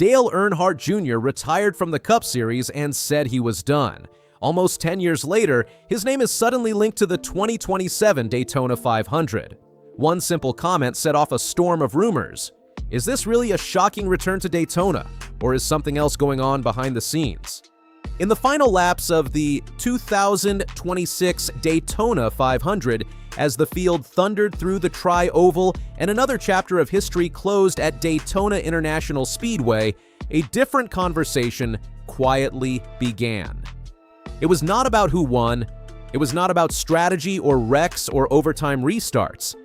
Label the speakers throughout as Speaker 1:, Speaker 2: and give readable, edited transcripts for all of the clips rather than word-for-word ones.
Speaker 1: Dale Earnhardt Jr. retired from the Cup Series and said he was done. Almost 10 years later, his name is suddenly linked to the 2027 Daytona 500. One simple comment set off a storm of rumors. Is this really a shocking return to Daytona, or is something else going on behind the scenes? In the final laps of the 2026 Daytona 500, as the field thundered through the tri-oval and another chapter of history closed at Daytona International Speedway, a different conversation quietly began. It was not about who won. It was not about strategy or wrecks or overtime restarts.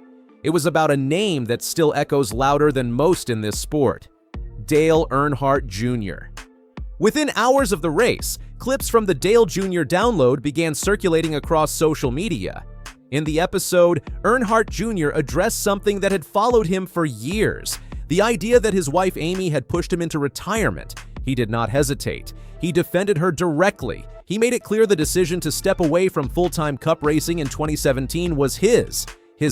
Speaker 1: It was about a name that still echoes louder than most in this sport: Dale Earnhardt Jr. Within hours of the race, clips from the Dale Jr. download began circulating across social media. In the episode, Earnhardt Jr. addressed something that had followed him for years: the idea that his wife Amy had pushed him into retirement. He did not hesitate. He defended her directly. He made it clear the decision to step away from full-time Cup racing in 2017 was his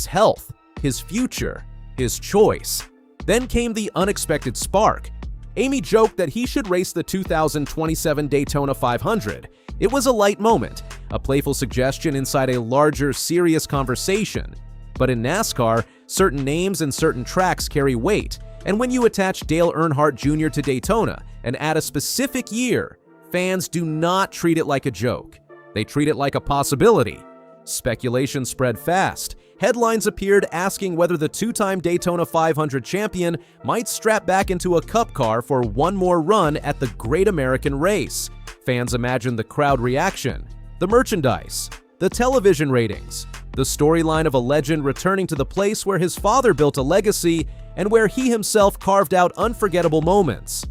Speaker 1: health, his future, his choice. Then came the unexpected spark. Amy joked that he should race the 2027 Daytona 500. It was a light moment, a playful suggestion inside a larger, serious conversation. But in NASCAR, certain names and certain tracks carry weight, and when you attach Dale Earnhardt Jr. to Daytona and add a specific year, fans do not treat it like a joke. They treat it like a possibility. Speculation spread fast. Headlines appeared asking whether the two-time Daytona 500 champion might strap back into a Cup car for one more run at the Great American Race. Fans imagined the crowd reaction, the merchandise, the television ratings, the storyline of a legend returning to the place where his father built a legacy and where he himself carved out unforgettable moments.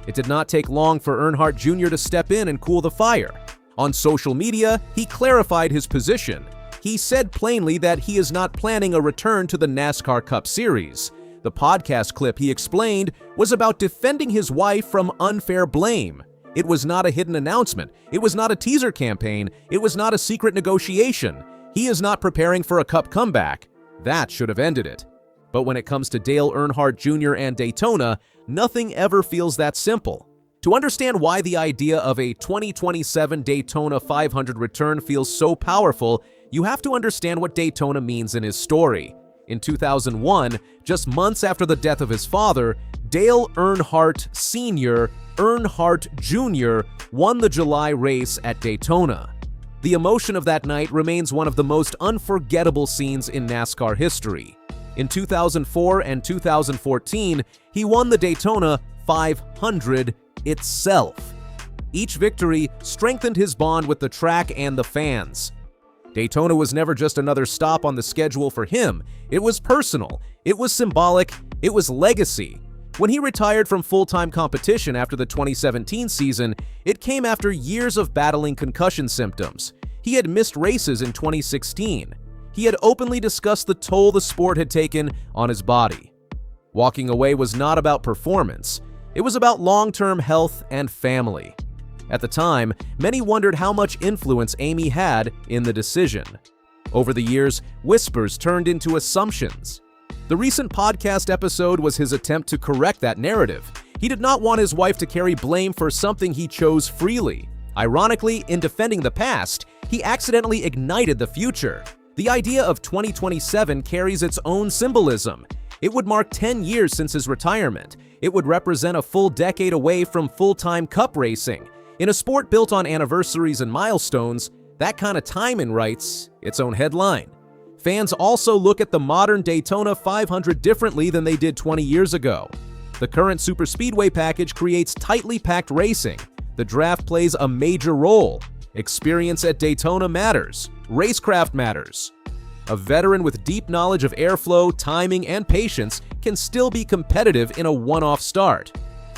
Speaker 1: It did not take long for Earnhardt Jr. to step in and cool the fire. On social media, he clarified his position. He said plainly that he is not planning a return to the NASCAR Cup Series. The podcast clip, he explained, was about defending his wife from unfair blame. It was not a hidden announcement. It was not a teaser campaign. It was not a secret negotiation. He is not preparing for a Cup comeback. That should have ended it. But when it comes to Dale Earnhardt Jr. and Daytona, nothing ever feels that simple. To understand why the idea of a 2027 Daytona 500 return feels so powerful, you have to understand what Daytona means in his story. In 2001, just months after the death of his father, Dale Earnhardt Sr., Earnhardt Jr. won the July race at Daytona. The emotion of that night remains one of the most unforgettable scenes in NASCAR history. In 2004 and 2014, he won the Daytona 500 itself. Each victory strengthened his bond with the track and the fans. Daytona was never just another stop on the schedule for him. It was personal, it was symbolic, it was legacy. When he retired from full-time competition after the 2017 season, it came after years of battling concussion symptoms. He had missed races in 2016. He had openly discussed the toll the sport had taken on his body. Walking away was not about performance. It was about long-term health and family. At the time, many wondered how much influence Amy had in the decision. Over the years, whispers turned into assumptions. The recent podcast episode was his attempt to correct that narrative. He did not want his wife to carry blame for something he chose freely. Ironically, in defending the past, he accidentally ignited the future. The idea of 2027 carries its own symbolism. It would mark 10 years since his retirement. It would represent a full decade away from full-time Cup racing. In a sport built on anniversaries and milestones, that kind of timing writes its own headline. Fans also look at the modern Daytona 500 differently than they did 20 years ago. The current superspeedway package creates tightly packed racing. The draft plays a major role. Experience at Daytona matters. Racecraft matters. A veteran with deep knowledge of airflow, timing, and patience can still be competitive in a one-off start.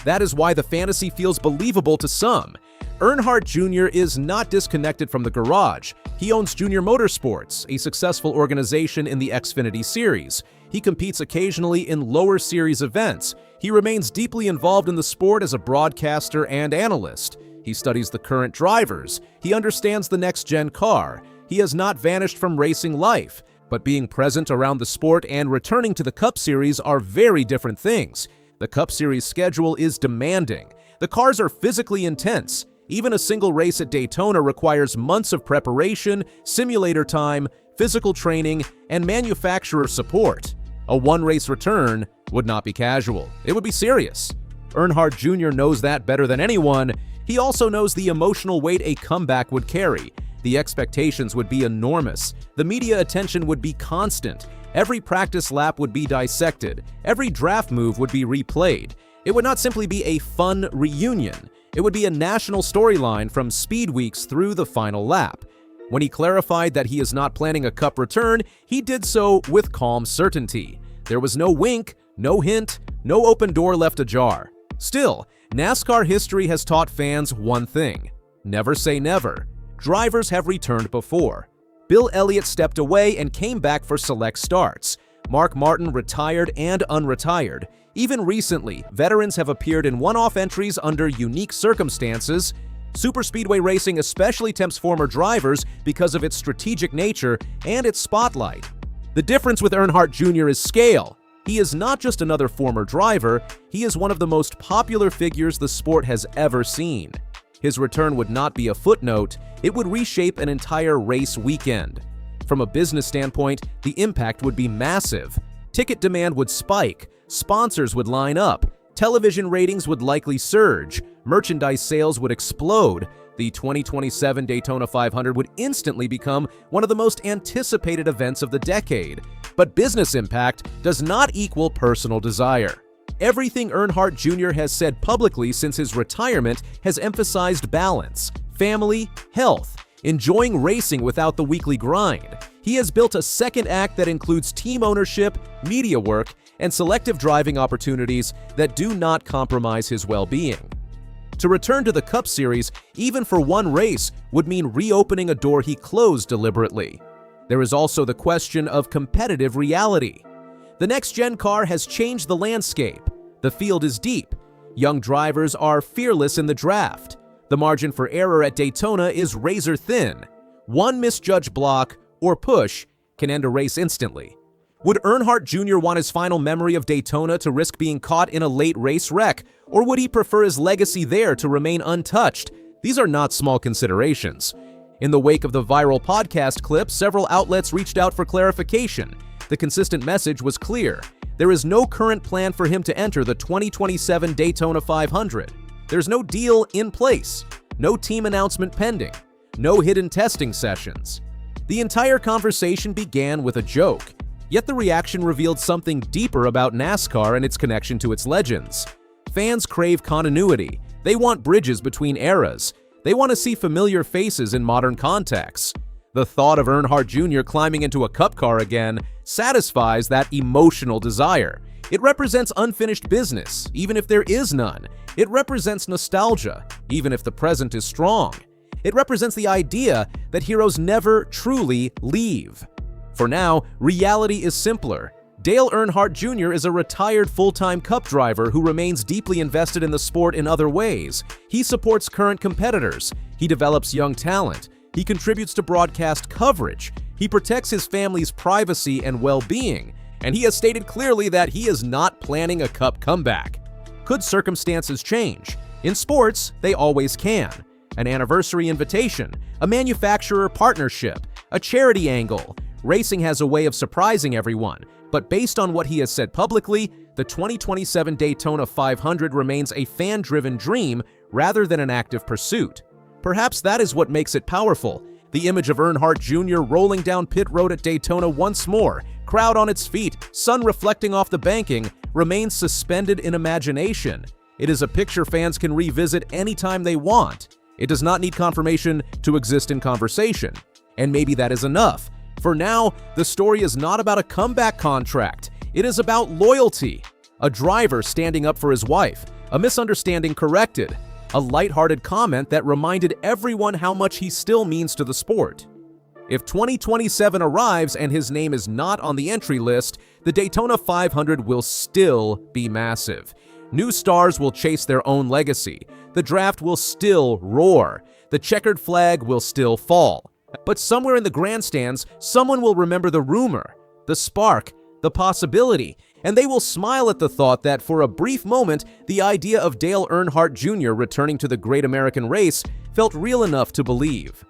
Speaker 1: That is why the fantasy feels believable to some. Earnhardt Jr. is not disconnected from the garage. He owns Junior Motorsports, a successful organization in the Xfinity Series. He competes occasionally in lower series events. He remains deeply involved in the sport as a broadcaster and analyst. He studies the current drivers. He understands the next-gen car. He has not vanished from racing life, but being present around the sport and returning to the Cup Series are very different things. The Cup Series schedule is demanding. The cars are physically intense. Even a single race at Daytona requires months of preparation, simulator time, physical training, and manufacturer support. A one-race return would not be casual. It would be serious. Earnhardt Jr. knows that better than anyone. He also knows the emotional weight a comeback would carry. The expectations would be enormous. The media attention would be constant. Every practice lap would be dissected. Every draft move would be replayed. It would not simply be a fun reunion. It would be a national storyline from speed weeks through the final lap. When he clarified that he is not planning a Cup return, he did so with calm certainty. There was no wink, no hint, no open door left ajar. Still, NASCAR history has taught fans one thing: never say never. Drivers have returned before. Bill Elliott stepped away and came back for select starts. Mark Martin retired and unretired. Even recently, veterans have appeared in one-off entries under unique circumstances. Superspeedway racing especially tempts former drivers because of its strategic nature and its spotlight. The difference with Earnhardt Jr. is scale. He is not just another former driver, he is one of the most popular figures the sport has ever seen. His return would not be a footnote, it would reshape an entire race weekend. From a business standpoint, the impact would be massive. Ticket demand would spike, sponsors would line up, television ratings would likely surge, merchandise sales would explode. The 2027 Daytona 500 would instantly become one of the most anticipated events of the decade. But business impact does not equal personal desire. Everything Earnhardt Jr. has said publicly since his retirement has emphasized balance, family, health, enjoying racing without the weekly grind. He has built a second act that includes team ownership, media work, and selective driving opportunities that do not compromise his well-being. To return to the Cup Series, even for one race, would mean reopening a door he closed deliberately. There is also the question of competitive reality. The next-gen car has changed the landscape. The field is deep. Young drivers are fearless in the draft. The margin for error at Daytona is razor thin. One misjudged block or push can end a race instantly. Would Earnhardt Jr. want his final memory of Daytona to risk being caught in a late race wreck, or would he prefer his legacy there to remain untouched? These are not small considerations. In the wake of the viral podcast clip, several outlets reached out for clarification. The consistent message was clear. There is no current plan for him to enter the 2027 Daytona 500. There's no deal in place, no team announcement pending, no hidden testing sessions. The entire conversation began with a joke, yet the reaction revealed something deeper about NASCAR and its connection to its legends. Fans crave continuity. They want bridges between eras. They want to see familiar faces in modern contexts. The thought of Earnhardt Jr. climbing into a Cup car again satisfies that emotional desire. It represents unfinished business, even if there is none. It represents nostalgia, even if the present is strong. It represents the idea that heroes never truly leave. For now, reality is simpler. Dale Earnhardt Jr. is a retired full-time Cup driver who remains deeply invested in the sport in other ways. He supports current competitors. He develops young talent. He contributes to broadcast coverage. He protects his family's privacy and well-being. And he has stated clearly that he is not planning a Cup comeback. Could circumstances change? In sports, they always can. An anniversary invitation, a manufacturer partnership, a charity angle. Racing has a way of surprising everyone, but based on what he has said publicly, the 2027 Daytona 500 remains a fan-driven dream rather than an active pursuit. Perhaps that is what makes it powerful. The image of Earnhardt Jr. rolling down pit road at Daytona once more, crowd on its feet, sun reflecting off the banking, remains suspended in imagination. It is a picture fans can revisit anytime they want. It does not need confirmation to exist in conversation. And maybe that is enough. For now, the story is not about a comeback contract. It is about loyalty. A driver standing up for his wife, a misunderstanding corrected, a lighthearted comment that reminded everyone how much he still means to the sport. If 2027 arrives and his name is not on the entry list, the Daytona 500 will still be massive. New stars will chase their own legacy. The draft will still roar. The checkered flag will still fall. But somewhere in the grandstands, someone will remember the rumor, the spark, the possibility, and they will smile at the thought that for a brief moment, the idea of Dale Earnhardt Jr. returning to the Great American Race felt real enough to believe.